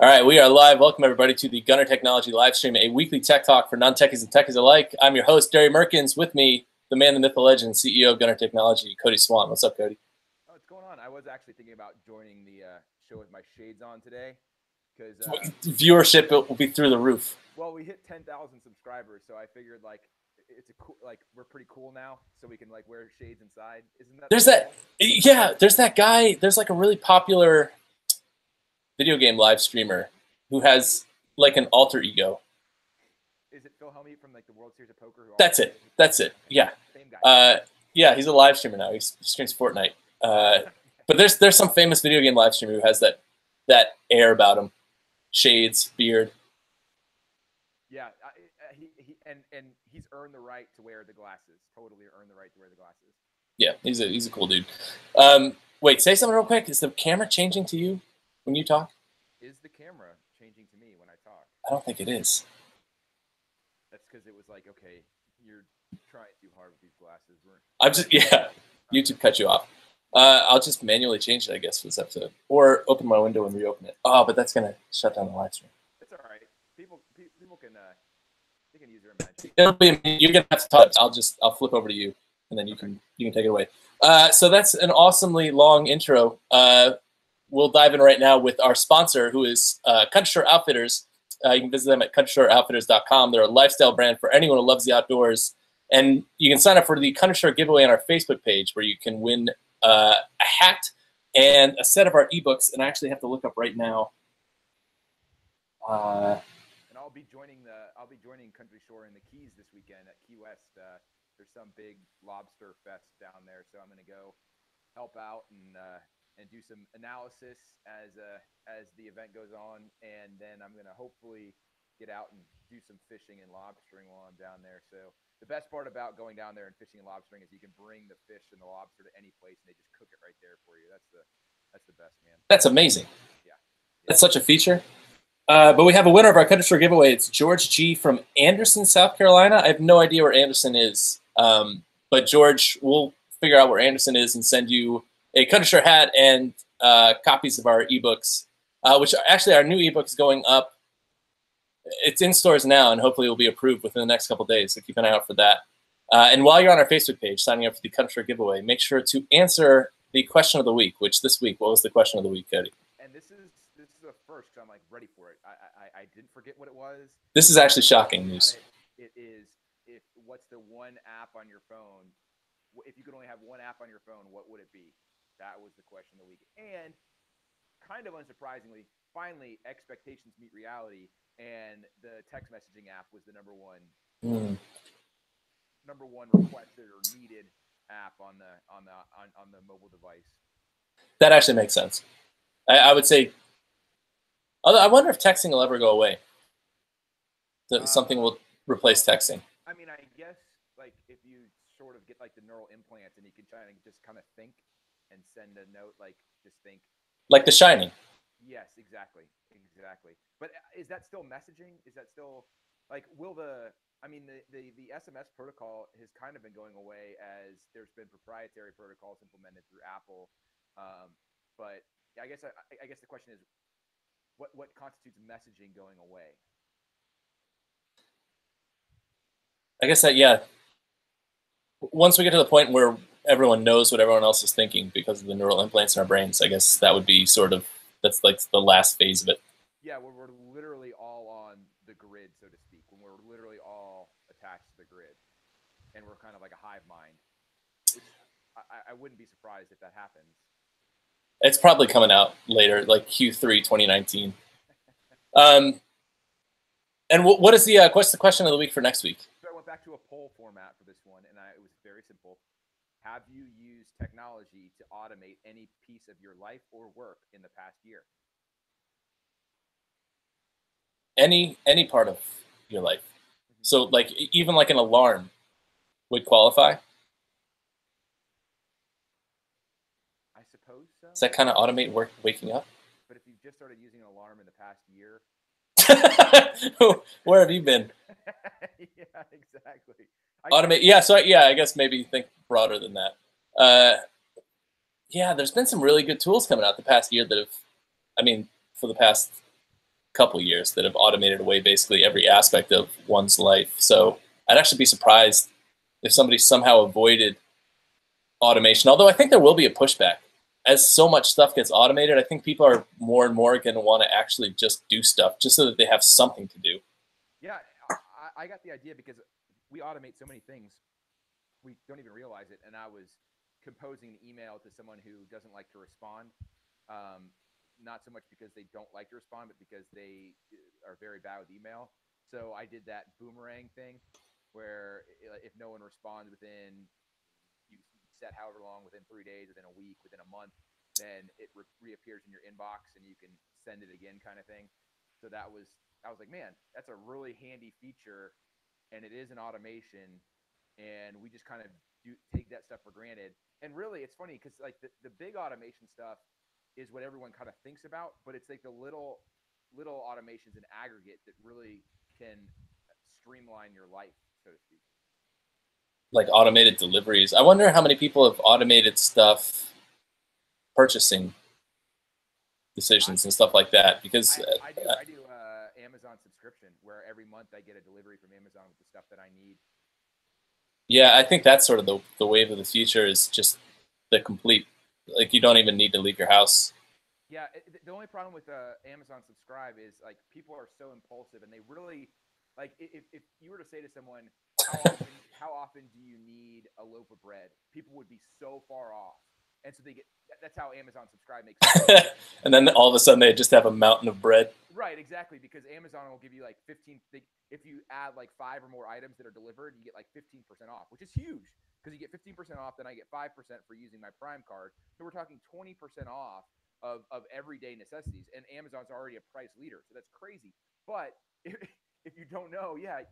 All right, we are live. Welcome, everybody, to the Gunner Technology Livestream, a weekly tech talk for non-techies and techies alike. I'm your host, Derry Merkins. With me, the man, the myth, the legend, CEO of Gunner Technology, Cody Swan. What's up, Cody? Oh, what's going on? I was actually thinking about joining the show with my shades on today because viewership will be through the roof. Well, we hit 10,000 subscribers, so I figured like it's a cool, like we're pretty cool now, so we can like wear shades inside. Isn't that? There's that, yeah. There's that guy. There's like a really popular video game live streamer who has like an alter ego. Is it Phil Hellmuth from like the World Series of Poker? That's it. That's it. Yeah. Same guy. Yeah, he's a live streamer now. He streams Fortnite. But there's some famous video game live streamer who has that air about him, shades, beard. Yeah, and he's earned the right to wear the glasses. Totally earned the right to wear the glasses. Yeah, he's a cool dude. Wait, say something real quick. Is the camera changing to you when you talk? Is the camera changing to me when I talk? I don't think it is. That's because it was like, okay, you're trying too hard with these glasses. YouTube cut you off. I'll just manually change it, I guess, for this episode, or open my window and reopen it. Oh, but that's gonna shut down the live stream. It's all right. People can they can use their imagination. You're gonna have to talk. I'll flip over to you, and then you can take it away. So that's an awesomely long intro. We'll dive in right now with our sponsor, who is Country Store Outfitters. You can visit them at countrystoreoutfitters.com. They're a lifestyle brand for anyone who loves the outdoors. And you can sign up for the Country Store giveaway on our Facebook page, where you can win a hat and a set of our ebooks. And I actually have to look up right now. And I'll be joining Country Store in the Keys this weekend at Key West. There's some big lobster fest down there, so I'm going to go help out and do some analysis as the event goes on, and then I'm going to hopefully get out and do some fishing and lobstering while I'm down there. So the best part about going down there and fishing and lobstering is you can bring the fish and the lobster to any place, and they just cook it right there for you. That's the best, man. That's amazing. Yeah. That's such a feature. But we have a winner of our Country Store giveaway. It's George G. from Anderson, South Carolina. I have no idea where Anderson is, but George, we'll figure out where Anderson is and send you a Country Store hat and copies of our ebooks, which actually our new ebook is going up. It's in stores now, and hopefully it will be approved within the next couple of days, so keep an eye out for that. And while you're on our Facebook page signing up for the Country Store giveaway, make sure to answer the question of the week, which this week, what was the question of the week, Cody? And this is the first, I'm like ready for it. I didn't forget what it was. This is actually shocking news. It is, what's the one app on your phone? If you could only have one app on your phone, what would it be? That was the question of the week. And kind of unsurprisingly, finally, expectations meet reality, and the text messaging app was the number one requested or needed app on the mobile device. That actually makes sense. I would say, although I wonder if texting will ever go away. Something will replace texting. I mean, I guess like if you sort of get like the neural implants and you can try and just kind of think and send a note, like just think. Like The Shining. Yes, exactly. But is that still messaging? Is that still like the SMS protocol has kind of been going away as there's been proprietary protocols implemented through Apple. But I guess the question is, what constitutes messaging going away? I guess that, yeah. Once we get to the point where everyone knows what everyone else is thinking because of the neural implants in our brains, I guess that would be that's like the last phase of it. Yeah, where we're literally all on the grid, so to speak, when we're literally all attached to the grid, and we're kind of like a hive mind. Which I wouldn't be surprised if that happens. It's probably coming out later, like Q3 2019. And what's the question of the week for next week? So I went back to a poll format for this one, and it was very simple. Have you used technology to automate any piece of your life or work in the past year? Any part of your life. Mm-hmm. So like even like an alarm would qualify? I suppose so. Does that kind of automate waking up? But if you've just started using an alarm in the past year. Where have you been? Yeah, exactly. Automate. Yeah, so yeah, I guess maybe think broader than that. Yeah, there's been some really good tools coming out the past year that have, I mean, for the past couple years that have automated away basically every aspect of one's life. So I'd actually be surprised if somebody somehow avoided automation. Although I think there will be a pushback. As so much stuff gets automated, I think people are more and more going to want to actually just do stuff just so that they have something to do. Yeah, I got the idea because we automate so many things, we don't even realize it. And I was composing an email to someone who doesn't like to respond. Um, Not so much because they don't like to respond, but because they are very bad with email. So I did that boomerang thing where if no one responds within, you set however long, within 3 days, within a week, within a month, then it reappears in your inbox and you can send it again, kind of thing. So I was like, man, that's a really handy feature, and it is an automation, and we just kind of take that stuff for granted. And really, it's funny because like the big automation stuff is what everyone kind of thinks about, but it's like the little automations in aggregate that really can streamline your life, so to speak. Like automated deliveries. I wonder how many people have automated stuff, purchasing I decisions and stuff like that. Because I do Amazon subscription where every month I get a delivery from Amazon with the stuff that I need. yeah, I think that's sort of the wave of the future is just the complete, like you don't even need to leave your house. Yeah, the only problem with Amazon Subscribe is like people are so impulsive, and they really like if you were to say to someone, how often do you need a loaf of bread? People would be so far off, and so they get that's how Amazon Subscribe makes money. And then all of a sudden they just have a mountain of bread. Right, exactly, because Amazon will give you like 15. If you add like 5 or more items that are delivered, you get like 15% off, which is huge because you get 15% off. Then I get 5% for using my Prime card. So we're talking 20% off of everyday necessities. And Amazon's already a price leader, so that's crazy. But if you don't know, yeah,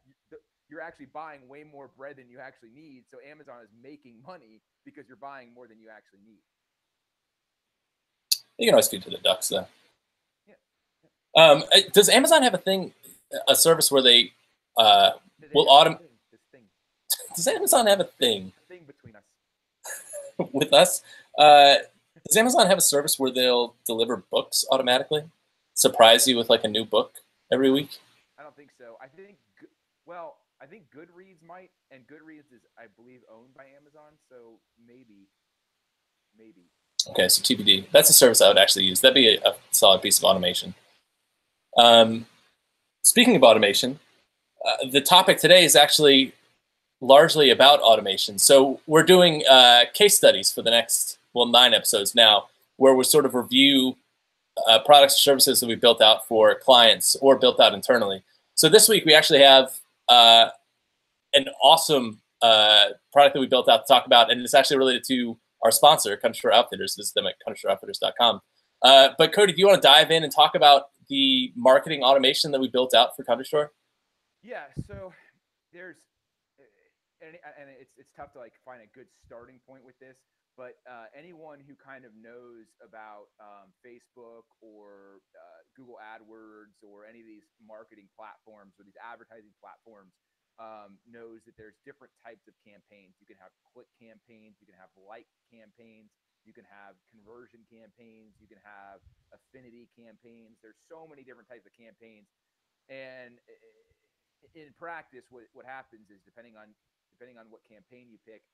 you're actually buying way more bread than you actually need. So Amazon is making money because you're buying more than you actually need. You can always feed to the ducks, though. Yeah. Does Amazon have a service where they They will have automate? this thing, Does Amazon have a thing the thing between us. with us? Does Amazon have a service where they'll deliver books automatically? Surprise you with like a new book every week? I don't think so. I think, well, I think Goodreads might, and Goodreads is, I believe, owned by Amazon. So maybe. Okay, so TBD. That's a service I would actually use. That'd be a solid piece of automation. Um, Speaking of automation, the topic today is actually largely about automation. So we're doing case studies for the next, well, 9 episodes now, where we sort of review products or services that we built out for clients or built out internally. So this week we actually have an awesome product that we built out to talk about, and it's actually related to our sponsor, Country Store Outfitters. Visit them at countrystoreoutfitters.com. But Cody, do you want to dive in and talk about the marketing automation that we built out for Country Store? Yeah. So there's, and it's tough to like find a good starting point with this. But anyone who kind of knows about Facebook or Google AdWords or any of these marketing platforms or these advertising platforms knows that there's different types of campaigns. You can have click campaigns, you can have like campaigns, you can have conversion campaigns, you can have affinity campaigns. There's so many different types of campaigns, and in practice, what happens is depending on what campaign you pick,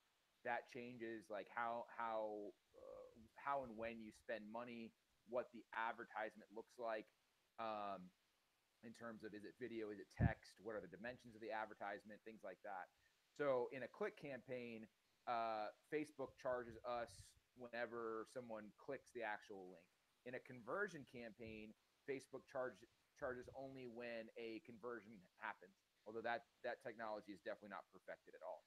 that changes like how and when you spend money, what the advertisement looks like, um, in terms of, is it video, is it text, what are the dimensions of the advertisement, things like that. So in a click campaign, Facebook charges us whenever someone clicks the actual link. In a conversion campaign, Facebook charges only when a conversion happens. Although that technology is definitely not perfected at all.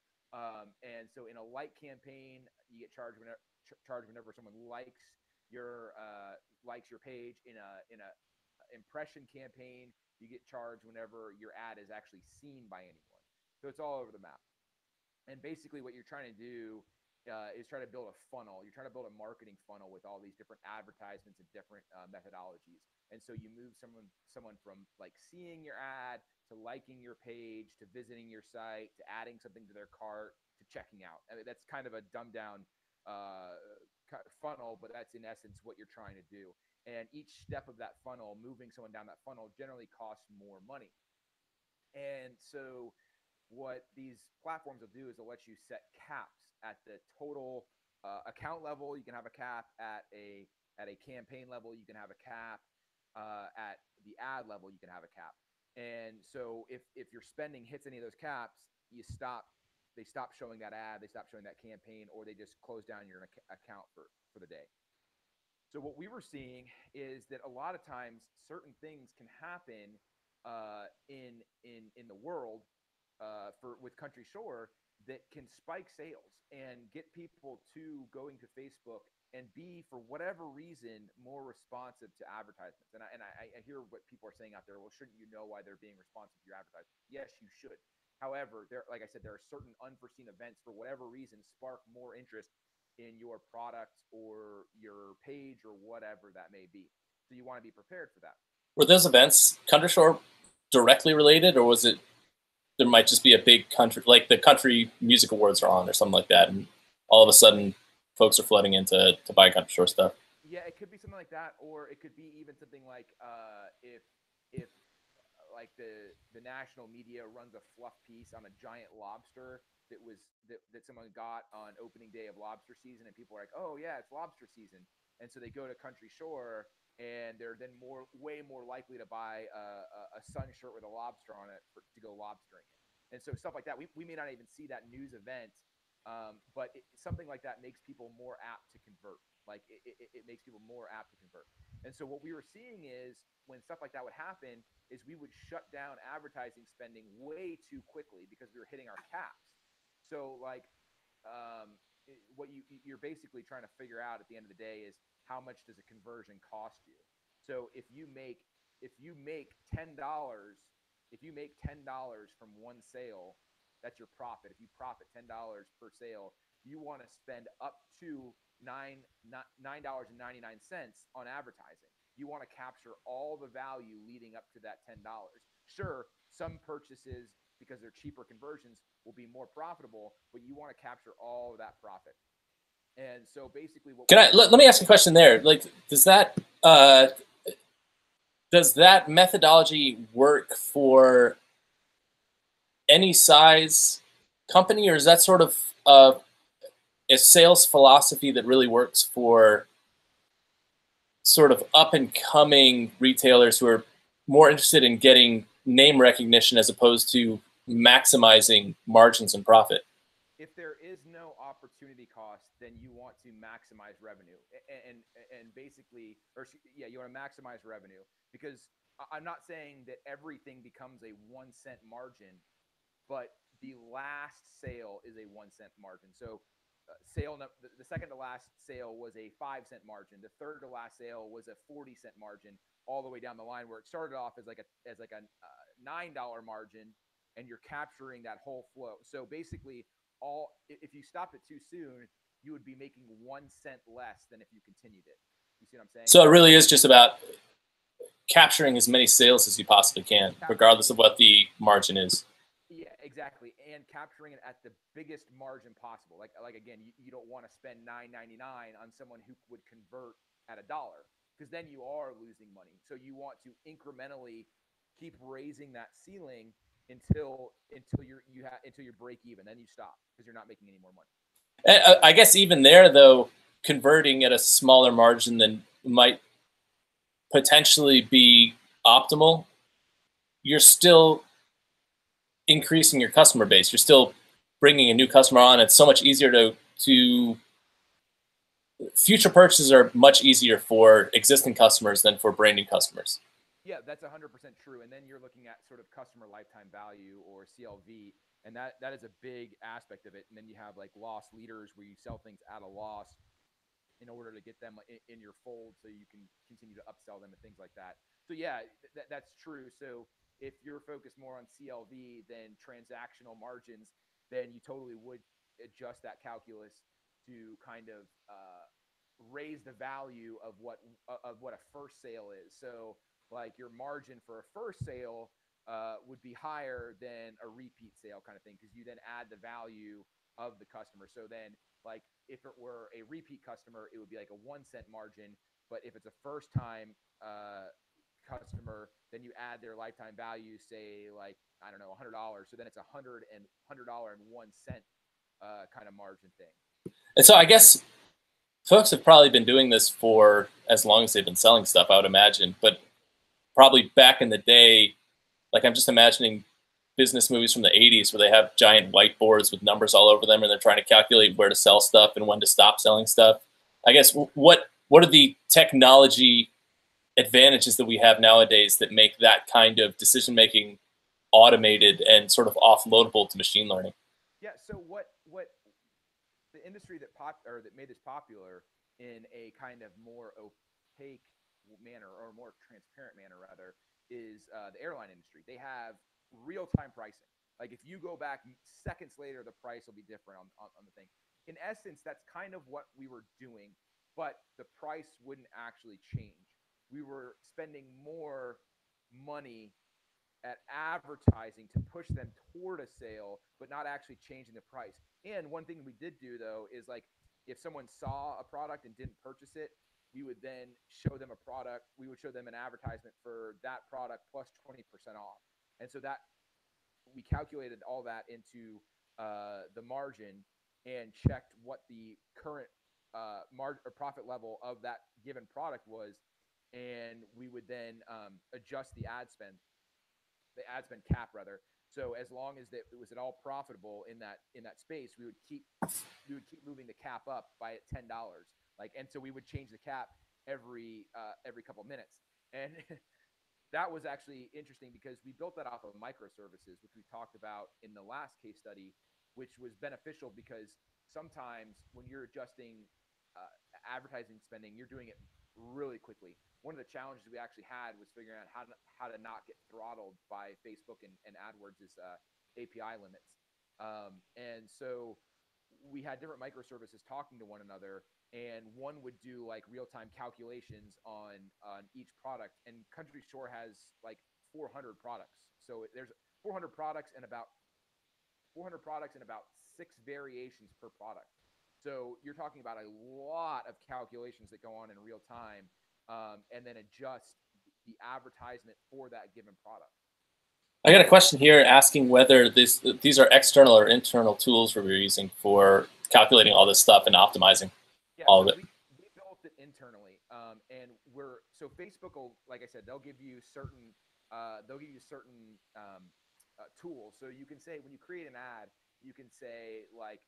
And so in a like campaign, you get charged whenever someone likes your page. In a impression campaign, you get charged whenever your ad is actually seen by anyone. So it's all over the map. And basically, what you're trying to do is try to build a funnel. You're trying to build a marketing funnel with all these different advertisements and different methodologies. And so you move someone from like seeing your ad to liking your page to visiting your site to adding something to their cart to checking out. I mean, that's kind of a dumbed down funnel, but that's in essence what you're trying to do. And each step of that funnel, moving someone down that funnel, generally costs more money. And so what these platforms will do is they'll let you set caps at the total account level. You can have a cap at a campaign level. You can have a cap at the ad level. You can have a cap. And so if your spending hits any of those caps, you stop. They stop showing that ad. They stop showing that campaign, or they just close down your account for the day. So what we were seeing is that a lot of times certain things can happen in the world for with Country Shore that can spike sales and get people to going to Facebook and be, for whatever reason, more responsive to advertisements. And I hear what people are saying out there. Well, shouldn't you know why they're being responsive to your advertisements? Yes, you should. However, like I said, there are certain unforeseen events for whatever reason spark more interest in your product or your page or whatever that may be. So you want to be prepared for that. Were those events Country Shore directly related, or was it there might just be a big country, like the country music awards are on or something like that, and all of a sudden folks are flooding into to buy Country Shore stuff? Yeah, it could be something like that, or it could be even something like if like the national media runs a fluff piece on a giant lobster that someone got on opening day of lobster season, and people are like, oh yeah, it's lobster season, and so they go to Country Shore and they're then way more likely to buy a sun shirt with a lobster on it to go lobstering it. And so stuff like that, we may not even see that news event, but something like that makes people more apt to convert. Like it makes people more apt to convert. And so what we were seeing is when stuff like that would happen is we would shut down advertising spending way too quickly because we were hitting our caps. So like what you're basically trying to figure out at the end of the day is how much does a conversion cost you. So if you make $10 if you make $10 from one sale, that's your profit. If you profit $10 per sale, you want to spend up to $9.99 on advertising. You want to capture all the value leading up to that $10. Sure, some purchases, because they're cheaper conversions, will be more profitable, but you want to capture all of that profit. And so basically what Can I let me ask you a question there? Like, does that methodology work for any size company, or is that sort of a sales philosophy that really works for sort of up and coming retailers who are more interested in getting name recognition as opposed to maximizing margins and profit? If there is no opportunity cost, then you want to maximize revenue, and basically, or yeah, you want to maximize revenue, because I'm not saying that everything becomes a 1 cent margin, but the last sale is a 1 cent margin. So the second to last sale was a 5 cent margin. The third to last sale was a 40 cent margin, all the way down the line, where it started off as like a $9 margin, and you're capturing that whole flow. So basically, if you stopped it too soon, you would be making 1 cent less than if you continued it. You see what I'm saying? So it really is just about capturing as many sales as you possibly can, regardless of what the margin is. Yeah, exactly, and capturing it at the biggest margin possible. Like again, you don't want to spend $9.99 on someone who would convert at $1, because then you are losing money. So you want to incrementally keep raising that ceiling until you break even. Then you stop because you're not making any more money. And I guess even there, though, converting at a smaller margin than might potentially be optimal, you're still increasing your customer base. You're still bringing a new customer on. It's so much easier to future purchases are much easier for existing customers than for brand new customers. Yeah, that's 100% true. And then you're looking at sort of customer lifetime value, or CLV, and that is a big aspect of it. And then you have like loss leaders, where you sell things at a loss in order to get them in your fold so you can continue to upsell them and things like that. So yeah, that's true. So if you're focused more on CLV than transactional margins, then you totally would adjust that calculus to kind of raise the value of what a first sale is. So like your margin for a first sale would be higher than a repeat sale kind of thing, because you then add the value of the customer. So then, like if it were a repeat customer, it would be like a 1 cent margin. But if it's a first time customer, then you add their lifetime value, say like, I don't know, $100. So then it's $100.01 kind of margin thing. And so I guess folks have probably been doing this for as long as they've been selling stuff, I would imagine. But probably back in the day, like I'm just imagining business movies from the 80s where they have giant whiteboards with numbers all over them and they're trying to calculate where to sell stuff and when to stop selling stuff. I guess what are the technology advantages that we have nowadays that make that kind of decision making automated and sort of offloadable to machine learning? Yeah. So what the industry that made this popular in a kind of more opaque manner, or more transparent manner rather, is the airline industry. They have real-time pricing. Like if you go back seconds later, the price will be different on the thing. In essence, that's kind of what we were doing, but the price wouldn't actually change. We were spending more money at advertising to push them toward a sale, but not actually changing the price. And one thing we did do though is, like, if someone saw a product and didn't purchase it, we would then show them a product. We would show them an advertisement for that product plus 20% off. And so that we calculated all that into the margin and checked what the current margin or profit level of that given product was, and we would then adjust the ad spend cap rather. So as long as it was at all profitable in that space, we would keep moving the cap up by $10. Like, and so we would change the cap every couple minutes. And that was actually interesting because we built that off of microservices, which we talked about in the last case study, which was beneficial because sometimes when you're adjusting advertising spending, you're doing it really quickly. One of the challenges we actually had was figuring out how to not get throttled by Facebook and AdWords' API limits. And so we had different microservices talking to one another, and one would do like real-time calculations on each product. And Country Shore has like 400 products. So there's 400 products and about 6 variations per product. So you're talking about a lot of calculations that go on in real time, and then adjust the advertisement for that given product. I got a question here asking whether these are external or internal tools we're using for calculating all this stuff and optimizing all of it. We built it internally, and so Facebook will, like I said, they'll give you certain tools. So you can say, when you create an ad, you can say like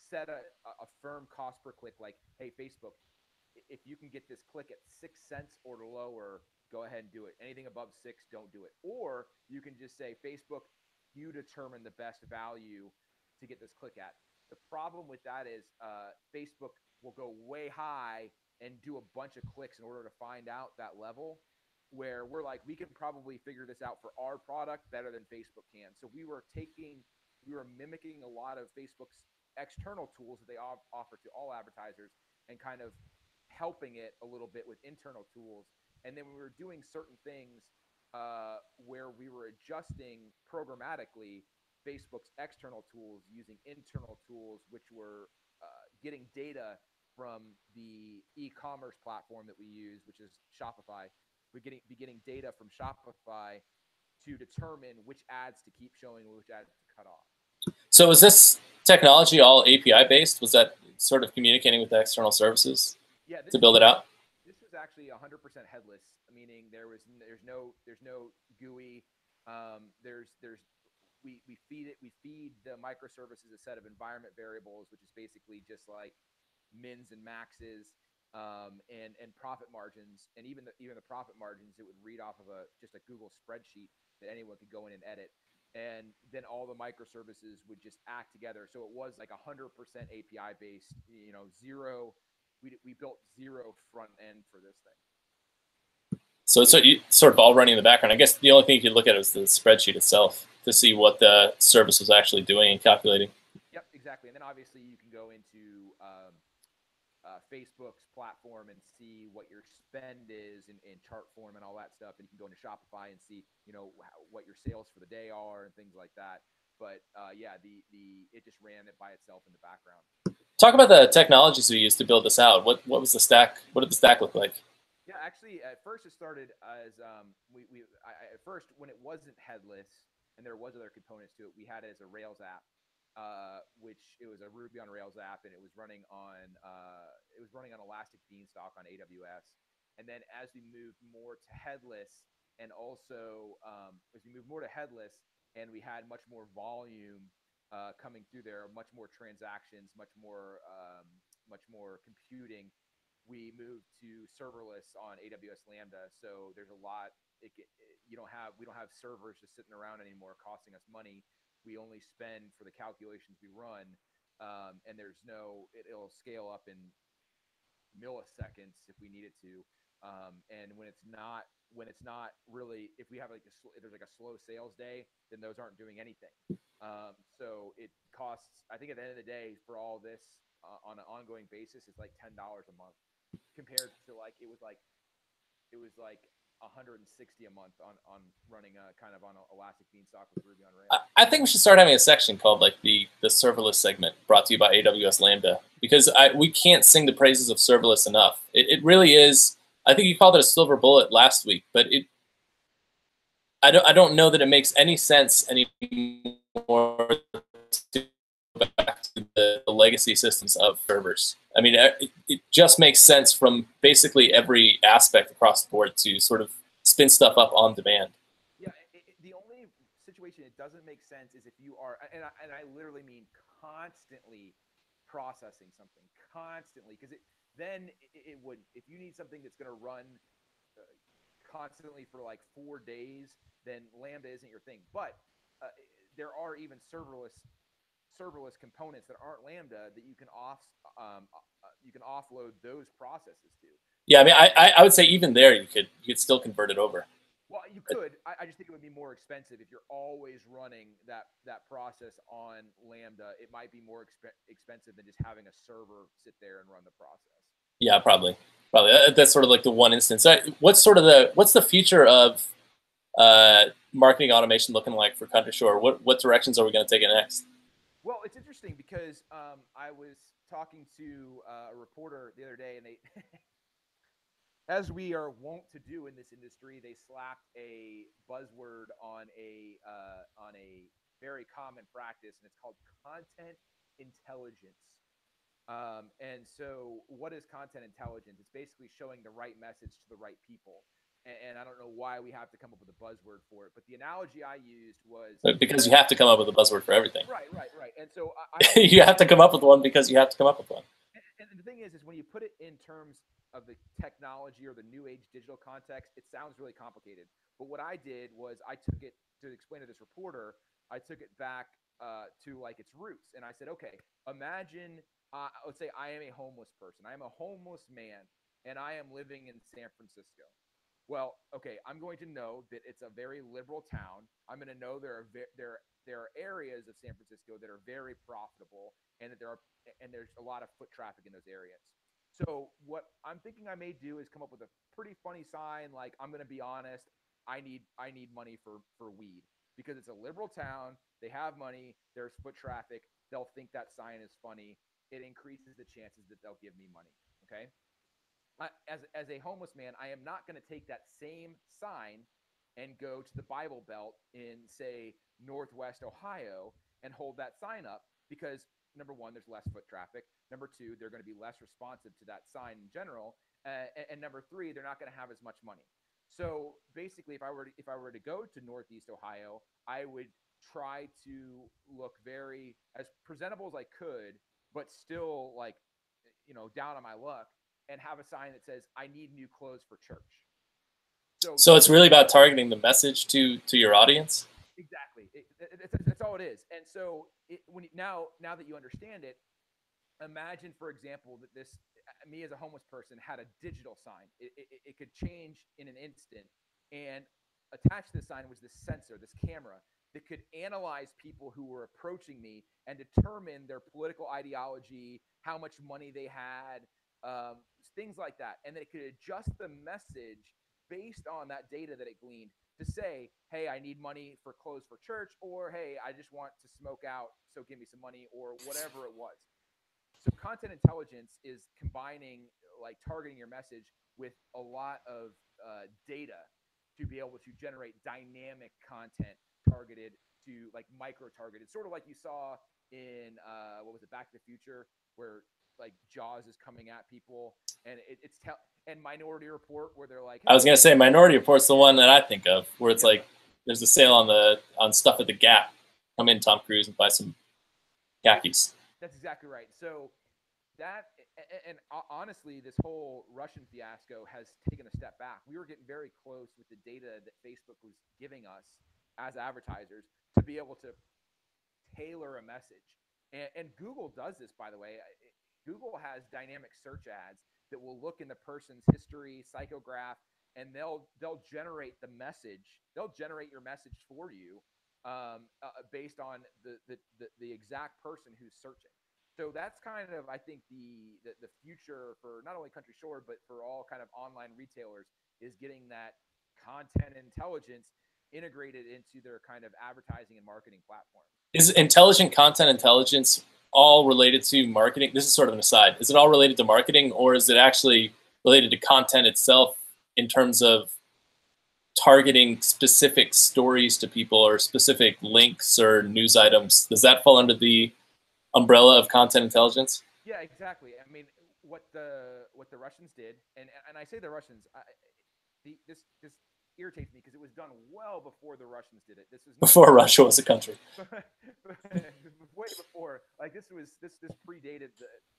set a firm cost per click, like, hey Facebook, if you can get this click at 6 cents or lower, go ahead and do it. Anything above 6, don't do it. Or you can just say, Facebook, you determine the best value to get this click at. The problem with that is Facebook will go way high and do a bunch of clicks in order to find out that level, where we're like, we can probably figure this out for our product better than Facebook can. So we were mimicking a lot of Facebook's external tools that they offer to all advertisers, and kind of helping it a little bit with internal tools. And then we were doing certain things where we were adjusting programmatically Facebook's external tools using internal tools, which were getting data from the e-commerce platform that we use, which is Shopify. We'd be getting data from Shopify to determine which ads to keep showing and which ads to cut off. So is this technology all API based? Was that sort of communicating with the external services to build it out? This was actually 100% headless, meaning there's no GUI. We feed the microservices a set of environment variables, which is basically just like mins and maxes, and profit margins. And even the profit margins, it would read off of just a Google spreadsheet that anyone could go in and edit. And then all the microservices would just act together. So it was like 100% API based, zero. We built zero front end for this thing. So it's sort of all running in the background. I guess the only thing you could look at is the spreadsheet itself to see what the service was actually doing and calculating. Yep, exactly. And then obviously you can go into Facebook's platform and see what your spend is in chart form and all that stuff. And you can go into Shopify and see, what your sales for the day are and things like that. But yeah, it just ran it by itself in the background. Talk about the technologies we used to build this out. What was the stack? What did the stack look like? Yeah, actually, at first it started as at first when it wasn't headless and there was other components to it, we had it as a Rails app, which it was a Ruby on Rails app, and it was running on Elastic Beanstalk on AWS. And then as we moved more to headless, and also as we moved more to headless, and we had much more volume coming through there, much more transactions, much more computing, we moved to serverless on AWS Lambda. So there's a lot. We don't have servers just sitting around anymore costing us money. We only spend for the calculations we run, and it'll scale up in milliseconds if we need it to. And when it's not really, if we have if there's like a slow sales day, then those aren't doing anything. So it costs, I think at the end of the day, for all this on an ongoing basis, it's like $10 a month compared to it was like 160 a month on running kind of on Elastic Beanstalk with Ruby on Rails. I think we should start having a section called like the serverless segment, brought to you by AWS Lambda, because we can't sing the praises of serverless enough. It really is. I think you called it a silver bullet last week, but I don't know that it makes any sense anymore to go back to the legacy systems of servers. I mean, it just makes sense from basically every aspect across the board to sort of spin stuff up on demand. Yeah, the only situation it doesn't make sense is if you are, and I literally mean constantly processing something constantly, because it would, if you need something that's going to run uh, constantly for like 4 days, then Lambda isn't your thing. But there are even serverless components that aren't Lambda that you can offload those processes to. Yeah, I mean, I would say even there you could still convert it over. Well, you could. I just think it would be more expensive if you're always running that process on Lambda. It might be more expensive than just having a server sit there and run the process. Yeah, probably. That's sort of like the one instance. What's the future of marketing automation looking like for Country Shore? What directions are we going to take it next? Well, it's interesting because I was talking to a reporter the other day, and they, as we are wont to do in this industry, they slapped a buzzword on a very common practice, and it's called content intelligence. And so, what is content intelligence? It's basically showing the right message to the right people. And I don't know why we have to come up with a buzzword for it, but the analogy I used was Because you have to come up with a buzzword for everything. right. And so You have to come up with one because you have to come up with one. and the thing is when you put it in terms of the technology or the new age digital context, it sounds really complicated. But what I did was I took it to explain to this reporter. I took it back to like its roots, and I said, okay, imagine, let's say I am a homeless person. I am a homeless man, and I am living in San Francisco. Well, okay, I'm going to know that it's a very liberal town. I'm going to know there are areas of San Francisco that are very profitable, and that there's a lot of foot traffic in those areas. So what I'm thinking I may do is come up with a pretty funny sign, like, I'm going to be honest, I need money for weed, because it's a liberal town. They have money. There's foot traffic. They'll think that sign is funny. It increases the chances that they'll give me money. Okay. As a homeless man, I am not going to take that same sign and go to the Bible Belt in, say, Northwest Ohio and hold that sign up, because number one, there's less foot traffic. Number two, they're going to be less responsive to that sign in general. And number three, they're not going to have as much money. So basically, if I were to go to Northeast Ohio, I would try to look very as presentable as I could, but still like, down on my luck, and have a sign that says, I need new clothes for church. So it's really about targeting the message to your audience. Exactly. That's all it is. And so now that you understand it, imagine, for example, that me as a homeless person had a digital sign. It could change in an instant. And attached to the sign was this sensor, this camera that could analyze people who were approaching me and determine their political ideology, how much money they had, things like that. And then it could adjust the message based on that data that it gleaned to say, hey, I need money for clothes for church, or hey, I just want to smoke out, so give me some money, or whatever it was. So content intelligence is combining like targeting your message with a lot of data to be able to generate dynamic content targeted to like micro targeted, sort of like you saw in what was it, Back to the Future, where like Jaws is coming at people, and and Minority Report, where they're like, I was hey, gonna say Minority Report's the one that I think of, where it's yeah, like there's a sale on stuff at the Gap. Come in, Tom Cruise, and buy some khakis. that's exactly right. So that and honestly, this whole Russian fiasco has taken a step back. We were getting very close with the data that Facebook was giving us as advertisers to be able to tailor a message. And Google does this, by the way. Google has dynamic search ads that will look in the person's history, psychograph, and they'll generate the message. They'll generate your message for you based on the exact person who's searching. So that's kind of, I think, the future for not only Country Shore but for all kind of online retailers is getting that content intelligence integrated into their kind of advertising and marketing platform. Is intelligent content intelligence all related to marketing? This is sort of an aside. Is it all related to marketing, or is it actually related to content itself in terms of targeting specific stories to people or specific links or news items? Does that fall under the umbrella of content intelligence? Yeah, exactly. I mean, what the Russians did, and I say the Russians, this irritates me because it was done well before the Russians did it. This was Before Russia was a country. way before. Like this predated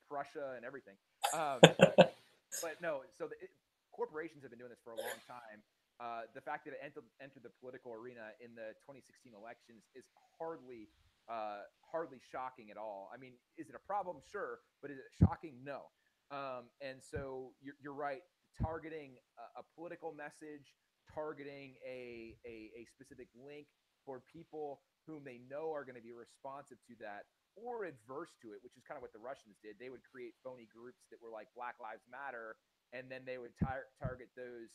Prussia and everything. But no, so corporations have been doing this for a long time. The fact that it entered the political arena in the 2016 elections is hardly shocking at all. I mean, is it a problem? Sure, but is it shocking? No. And so you're right. Targeting a political message, targeting a specific link for people whom they know are going to be responsive to that or adverse to it, which is kind of what the Russians did. They would create phony groups that were like Black Lives Matter, and then they would target those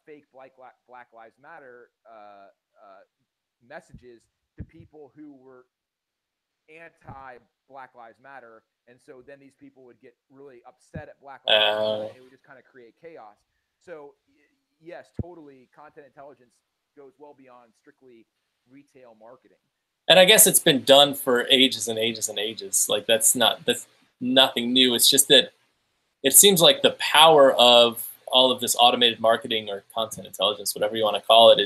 fake Black Lives Matter messages to people who were anti-Black Lives Matter, and so then these people would get really upset at Black Lives Matter, and it would just kind of create chaos. So yes, totally, content intelligence goes well beyond strictly retail marketing. And I guess it's been done for ages and ages and ages. Like that's nothing new. It's just that it seems like the power of all of this automated marketing or content intelligence, whatever you want to call it,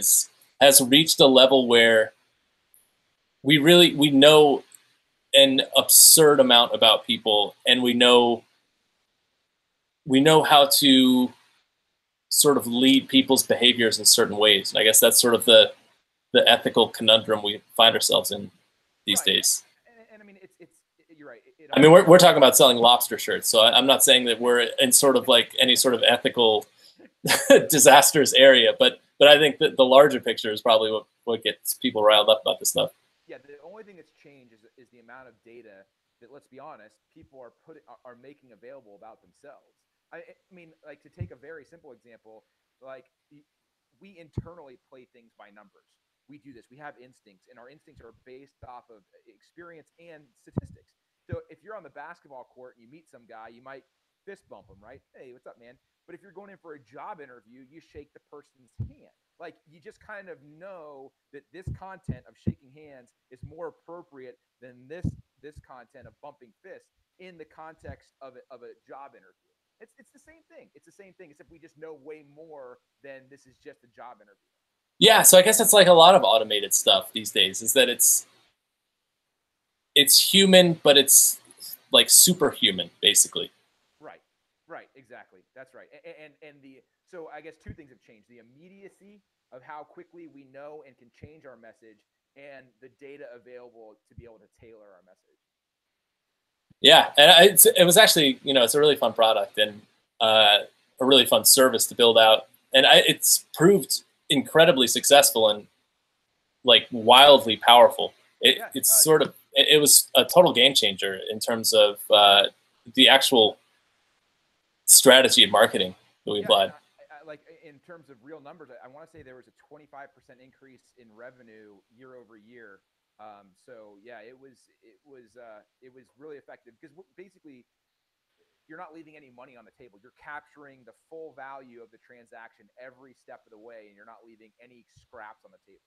has reached a level where we know an absurd amount about people, and we know how to sort of lead people's behaviors in certain ways. And I guess that's sort of the ethical conundrum we find ourselves in these days. And I mean, it's you're right. I mean, we're talking about selling lobster shirts, so I'm not saying that we're in sort of like any sort of ethical disastrous area, but I think that the larger picture is probably what gets people riled up about this stuff. Yeah, the only thing that's changed is the amount of data that, let's be honest, people are making available about themselves. I mean, like, to take a very simple example, like we internally play things by numbers. We do this. We have instincts, and our instincts are based off of experience and statistics. So if you're on the basketball court and you meet some guy, you might fist bump him, right? Hey, what's up, man? But if you're going in for a job interview, you shake the person's hand. Like, you just kind of know that this content of shaking hands is more appropriate than this content of bumping fists in the context of a job interview. It's the same thing. It's the same thing, except we just know way more than this is just a job interview. Yeah, so I guess it's like a lot of automated stuff these days, is that it's human, but it's like superhuman, basically. Right, exactly. That's right. So I guess two things have changed: the immediacy of how quickly we know and can change our message, and the data available to be able to tailor our message. Yeah, and it was actually, it's a really fun product and a really fun service to build out, and it's proved incredibly successful and like wildly powerful. It was a total game changer in terms of the actual strategy of marketing that we applied. Like, in terms of real numbers, I want to say there was a 25% increase in revenue year over year So yeah, it was really effective because basically you're not leaving any money on the table. You're capturing the full value of the transaction every step of the way, and you're not leaving any scraps on the table.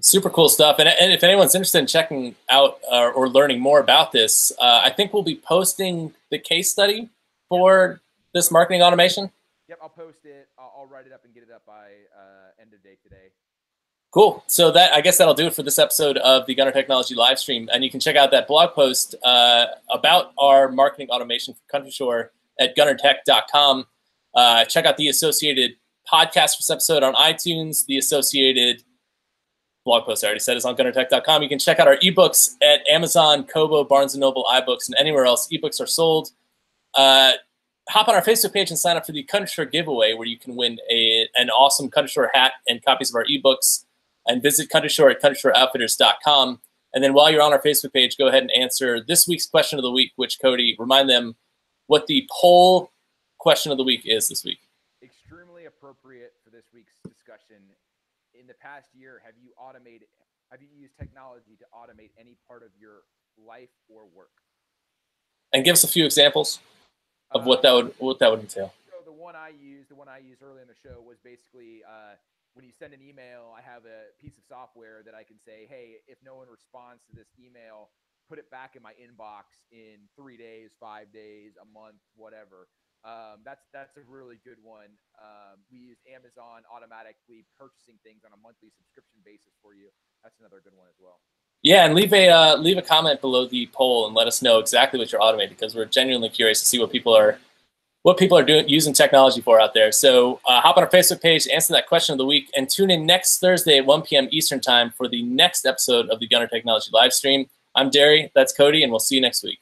Super cool stuff. And if anyone's interested in checking out or learning more about this, I think we'll be posting the case study for this marketing automation. Yep, I'll post it. I'll write it up and get it up by end of day today. Cool. So I guess that'll do it for this episode of the Gunner Technology Livestream. And you can check out that blog post about our marketing automation for Country Shore at gunnertech.com. Check out the associated podcast for this episode on iTunes. The associated blog post I already said is on gunnertech.com. You can check out our ebooks at Amazon, Kobo, Barnes & Noble, iBooks, and anywhere else ebooks are sold. Hop on our Facebook page and sign up for the Country Shore giveaway, where you can win an awesome Country Shore hat and copies of our ebooks. And visit Country Shore at countryshoreoutfitters.com. And then while you're on our Facebook page, go ahead and answer this week's question of the week, which, Cody, remind them what the poll question of the week is this week. Extremely appropriate for this week's discussion. In the past year, have you used technology to automate any part of your life or work? And give us a few examples of what that would entail. So the one I used earlier in the show was basically when you send an email, I have a piece of software that I can say, hey, if no one responds to this email, put it back in my inbox in 3 days, 5 days, a month, whatever. That's a really good one. We use Amazon automatically purchasing things on a monthly subscription basis for you. That's another good one as well. Yeah, and leave a comment below the poll and let us know exactly what you're automating, because we're genuinely curious to see what people are doing, using technology for out there. So hop on our Facebook page, answer that question of the week, and tune in next Thursday at 1 p.m. Eastern Time for the next episode of the Gunner Technology Livestream. I'm Derry, that's Cody, and we'll see you next week.